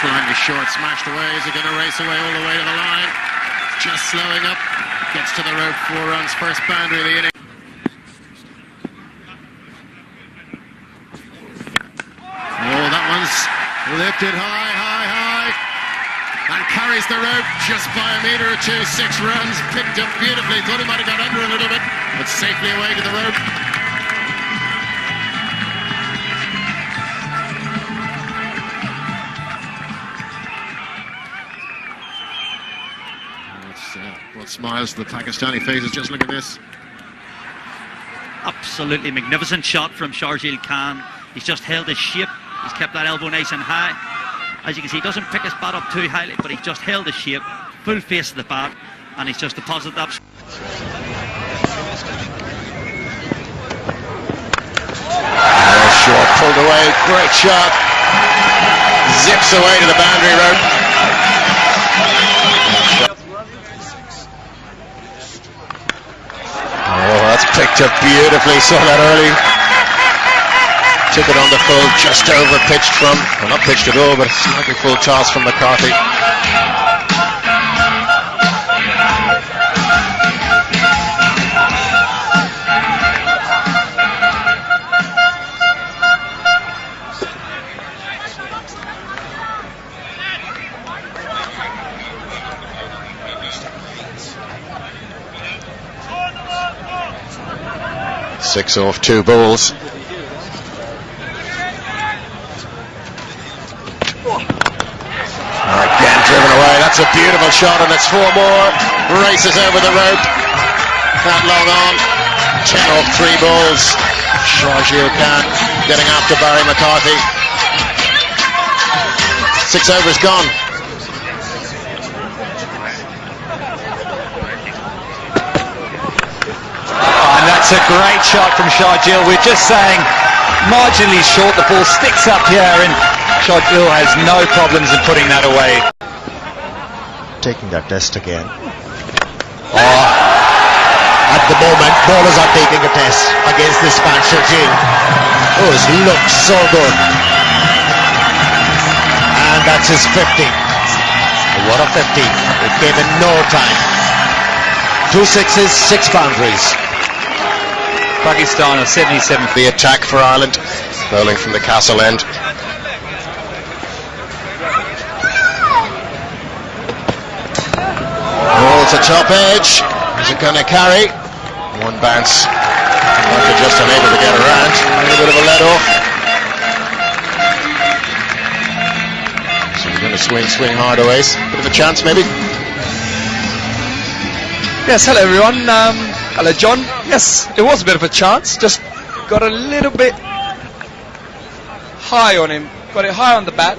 line was short, smashed away. Is he going to race away all the way to the line? Just slowing up, gets to the rope, 4 runs, first boundary of the inning. Oh, that one's lifted high, high, high, and carries the rope just by a metre or two. 6 runs, picked up beautifully. Thought he might have got under a little bit, but safely away to the rope. What smiles the Pakistani faces. Just look at this. Absolutely magnificent shot from Sharjeel Khan. He's just held his shape. He's kept that elbow nice and high. As you can see, he doesn't pick his bat up too highly, but he's just held his shape, full face of the bat, and he's just deposited that. Short, pulled away, great shot. Zips away to the boundary rope. Oh, that's picked up beautifully. Saw that early. Took it on the full, just over pitched from, well, not pitched at all, but a slightly full toss from McCarthy. Six off 2 balls. Again driven away. That's a beautiful shot, and it's 4 more. Races over the rope. That long on. 10 off 3 balls. Sharjeel Khan getting after Barry McCarthy. 6 overs gone. And that's a great shot from Sharjeel. We're just saying marginally short. The ball sticks up here, and Sharjeel has no problems in putting that away. Taking that test again. At the moment, bowlers are taking a test against this man, Sharjeel. Oh, it looks so good. And that's his 50. What a 50. It came in no time. 2 sixes, 6 boundaries. Pakistan are 77. The attack for Ireland, bowling from the castle end. Oh, it's a top edge. Is it going to carry? 1 bounce. Marker just unable to get around. A little bit of a let off. So he's going to swing hard away. Bit of a chance maybe. Yes, hello everyone. Hello John. Yes, it was a bit of a chance. Just got a little bit high on him. Got it high on the bat.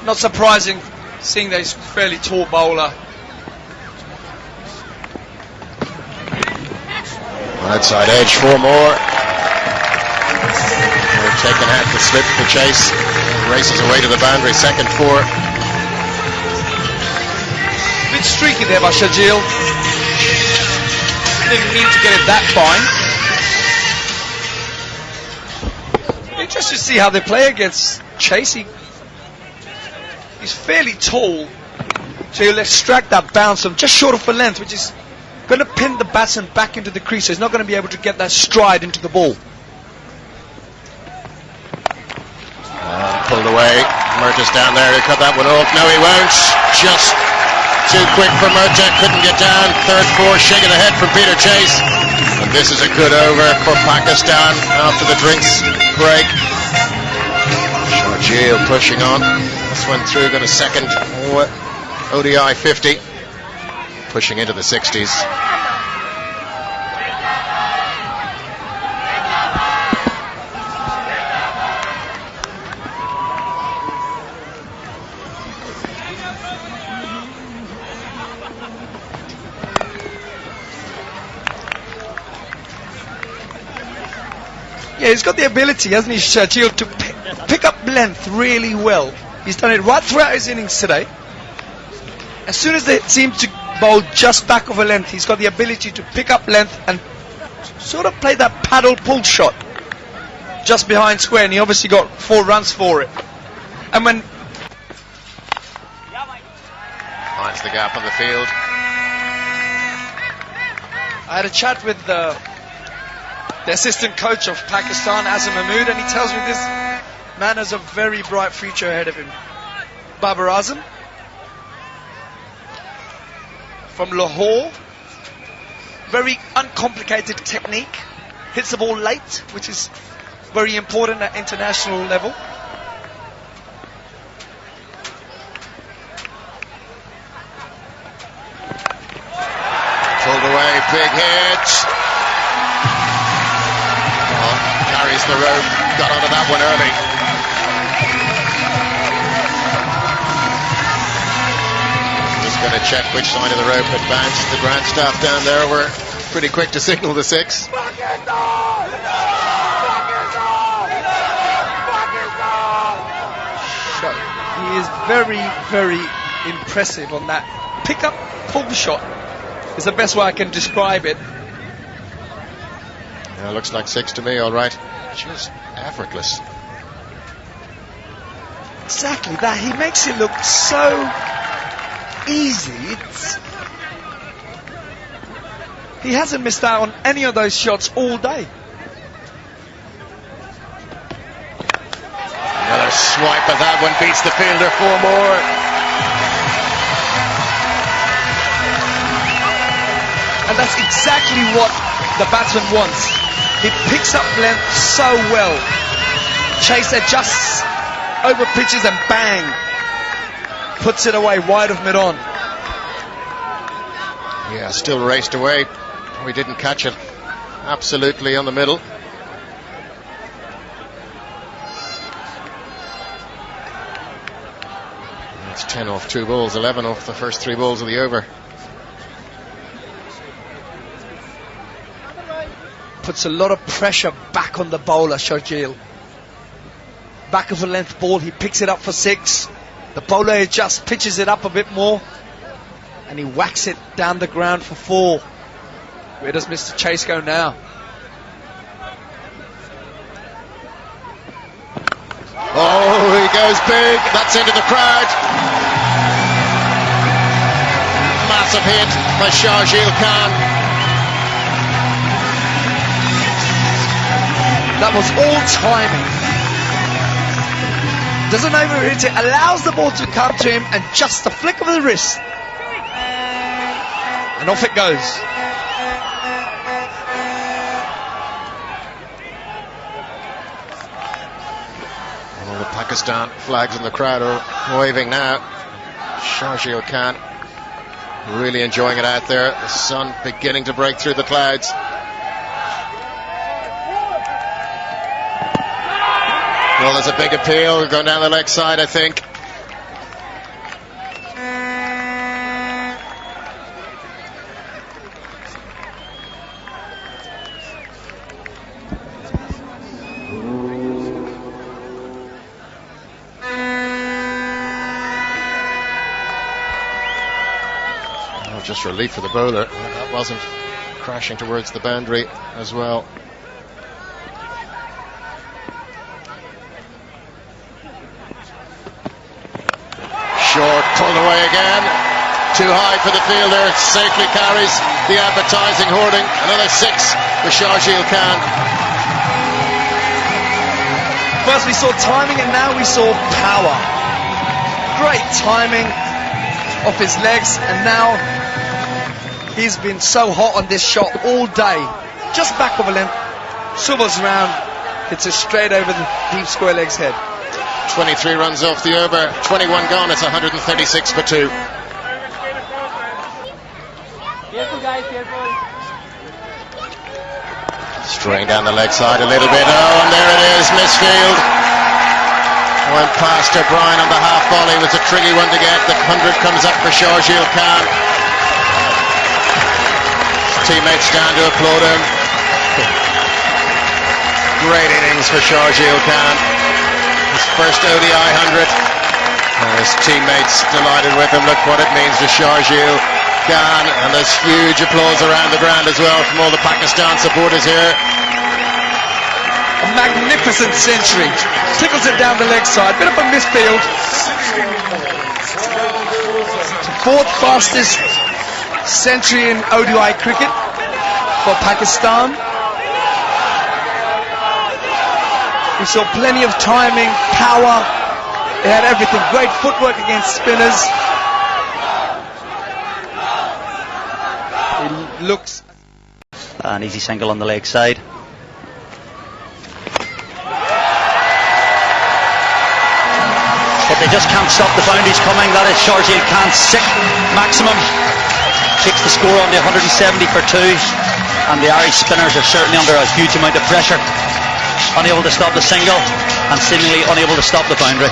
Not surprising, seeing that he's a fairly tall bowler. Outside edge, 4 more. They're taking out the slip, the chase. Races away to the boundary, second 4. Bit streaky there by Sharjeel. Didn't mean to get it that fine. Interesting to see how they play against Chase. He's fairly tall, so he'll extract that bounce from just short of a length, which is going to pin the batsman back into the crease, so he's not going to be able to get that stride into the ball. Pulled away. Murtaugh's down there to cut that one off. No, he won't. Just too quick for Murtaugh. Couldn't get down. Third 4, shake of the head from Peter Chase. And this is a good over for Pakistan after the drinks break. Sharjeel pushing on. This one through, got a second ODI 50. Pushing into the 60s. Yeah, he's got the ability, hasn't he, Sharjeel, to pick up length really well. He's done it right throughout his innings today. As soon as they seem to bowl just back of a length, he's got the ability to pick up length and sort of play that paddle pull shot just behind square, and he obviously got 4 runs for it. And when Finds the gap on the field. I had a chat with the assistant coach of Pakistan, Azam Mahmood, and he tells me this man has a very bright future ahead of him. Babar Azam from Lahore, very uncomplicated technique, hits the ball late, which is very important at international level. Pulled away, big hit. Oh, carries the rope, got onto that one early. Just going to check which side of the rope it bounced. The ground staff down there were pretty quick to signal the 6. He is very, very impressive on that pick-up pull shot. Is the best way I can describe it. Yeah, looks like 6 to me, all right. Just effortless. Exactly that. He makes it look so easy. He hasn't missed out on any of those shots all day. Another swipe at that one, beats the fielder 4 more. And that's exactly what the batsman wants. He picks up length so well. Chase adjusts over pitches and bang, puts it away wide of mid-on. Yeah, still raced away. We didn't catch it. Absolutely on the middle. It's 10 off 2 balls, 11 off the first 3 balls of the over. Puts a lot of pressure back on the bowler, Sharjeel. Back of a length ball, he picks it up for 6. The bowler just pitches it up a bit more, and he whacks it down the ground for 4. Where does Mr. Chase go now? Oh, he goes big. That's into the crowd. Massive hit by Sharjeel Khan. That was all timing. Doesn't overhit it, allows the ball to come to him, and just a flick of the wrist. And off it goes. All the Pakistan flags in the crowd are waving now. Sharjeel Khan really enjoying it out there. The sun beginning to break through the clouds. Well, there's a big appeal going down the leg side, I think. Oh, just relief for the bowler. That wasn't crashing towards the boundary as well. Short, pulled away again. Too high for the fielder. Safely carries the advertising hoarding. Another 6 for Sharjeel Khan. First we saw timing, and now we saw power. Great timing off his legs, and now he's been so hot on this shot all day. Just back of a length, swivels around, hits it straight over the deep square leg's head. 23 runs off the over, 21 gone. It's 136 for 2. Straying down the leg side a little bit. Oh, and there it is, misfield. Went past O'Brien on the half volley. Was a tricky one to get. The 100 comes up for Sharjeel Khan. His teammates stand to applaud him. Great innings for Sharjeel Khan. His first ODI 100. And his teammates delighted with him. Look what it means to Sharjeel Khan. And there's huge applause around the ground as well from all the Pakistan supporters here. magnificent century. Tickles it down the leg side. Bit of a misfield. Fourth fastest century in ODI cricket for Pakistan. We saw plenty of timing, power. They had everything. Great footwork against spinners. It looks... An easy single on the leg side. But they just can't stop the boundaries coming. That is Sharjeel Khan's sixth maximum. Takes the score on to 170 for 2. And the Irish spinners are certainly under a huge amount of pressure. Unable to stop the single and seemingly unable to stop the boundary.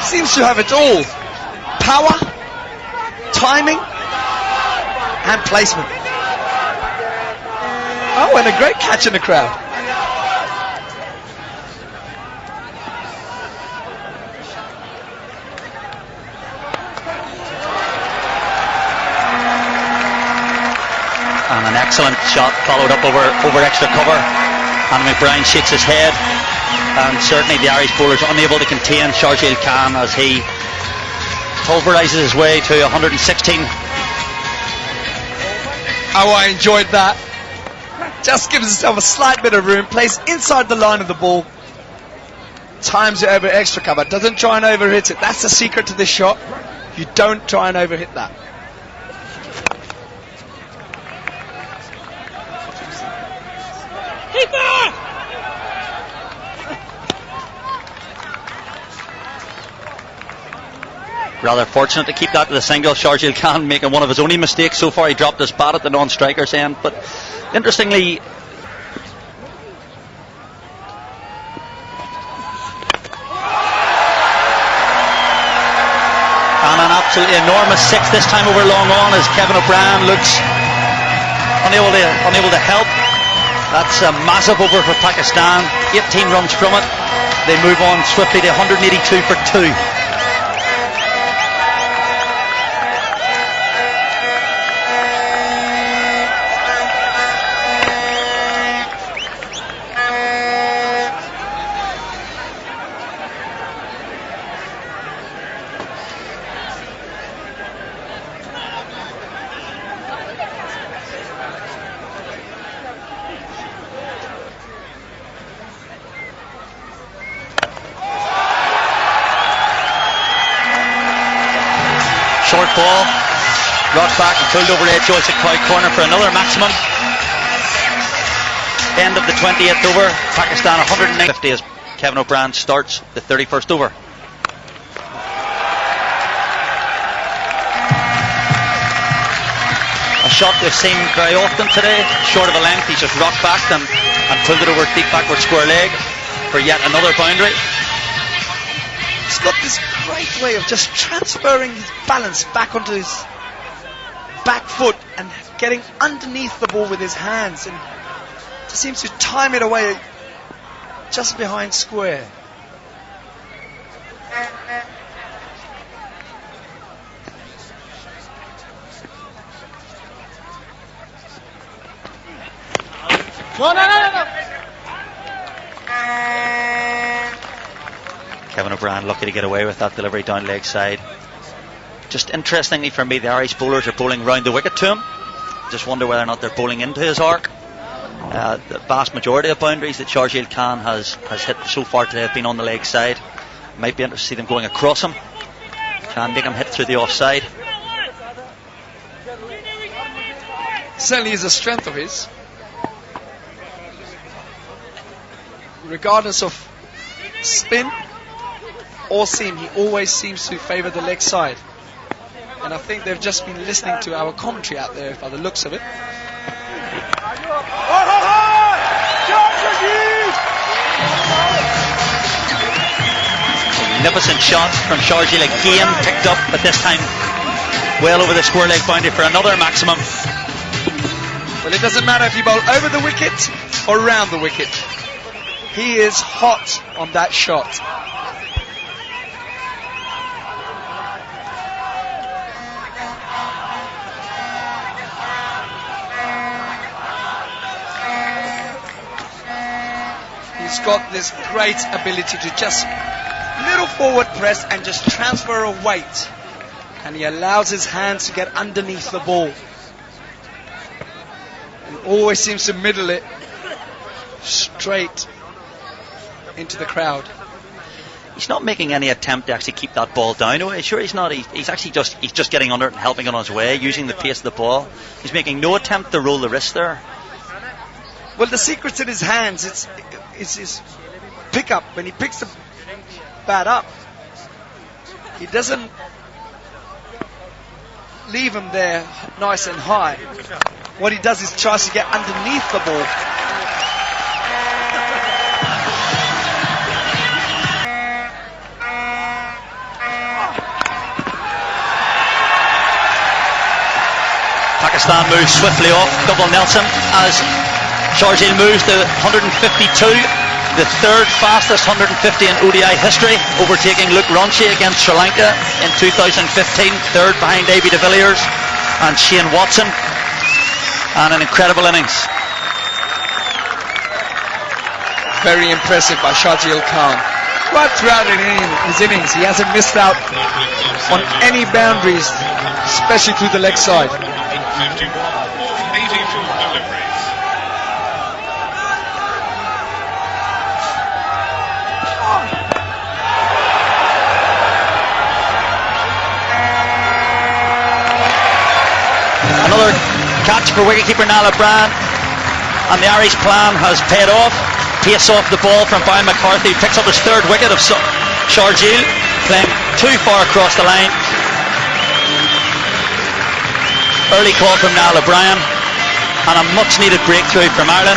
Seems to have it all. Power, timing, and placement. Oh, and a great catch in the crowd. And an excellent shot followed up over extra cover. And McBride shakes his head. And certainly the Irish bowlers unable to contain Sharjeel Khan as he pulverises his way to 116. Oh, I enjoyed that. Just gives himself a slight bit of room, plays inside the line of the ball, times it over extra cover, doesn't try and overhit it. That's the secret to this shot. You don't try and overhit that. Rather fortunate to keep that to the single. Sharjeel Khan making one of his only mistakes so far. He dropped his bat at the non-striker's end, but interestingly, and an absolutely enormous six this time over long on as Kevin O'Brien looks unable to help. That's a massive over for Pakistan. 18 runs from it. They move on swiftly to 182 for 2. Short ball, rocked back and pulled over the edge at Coy corner for another maximum. End of the 20th over, Pakistan 150 as Kevin O'Brien starts the 31st over. A shot we've seen very often today, short of a length, he's just rocked back and pulled it over deep backward square leg for yet another boundary. He's got this great way of just transferring his balance back onto his back foot and getting underneath the ball with his hands, and just seems to time it away just behind square. No. Kevin O'Brien lucky to get away with that delivery down leg side. Just interestingly for me, the Irish bowlers are bowling round the wicket to him. Just wonder whether or not they're bowling into his arc. The vast majority of boundaries that Sharjeel Khan has hit so far today have been on the leg side. Might be interested to see them going across him. Can make him hit through the offside. Certainly is a strength of his. Regardless of spin or seam, he always seems to favour the leg side. And I think they've just been listening to our commentary out there by the looks of it. Magnificent shot from Sharjeel again, picked up, but this time well over the square leg boundary for another maximum. Well, it doesn't matter if you bowl over the wicket or round the wicket. He is hot on that shot. He's got this great ability to just little forward press and just transfer a weight. And he allows his hands to get underneath the ball. And always seems to middle it straight into the crowd. He's not making any attempt to actually keep that ball down. Sure, he's not. He's actually just getting under it and helping it on his way, using the pace of the ball. He's making no attempt to roll the wrist there. Well, the secret's in his hands. It's his pick up. When he picks the bat up, he doesn't leave him there nice and high. What he does is tries to get underneath the ball. Pakistan moves swiftly off double Nelson as Sharjeel moves to 152, the third fastest 150 in ODI history, overtaking Luke Ronchi against Sri Lanka in 2015, third behind Davy de Villiers and Shane Watson, and an incredible innings. Very impressive by Sharjeel Khan. Right throughout his innings, he hasn't missed out on any boundaries, especially through the leg side. 81, 82 deliveries. Another catch for wicketkeeper Niall O'Brien, and the Irish plan has paid off. Pace off the ball from Brian McCarthy, picks up his third wicket of Sharjeel, playing too far across the line. Early call from Niall O'Brien, and a much needed breakthrough from Ireland.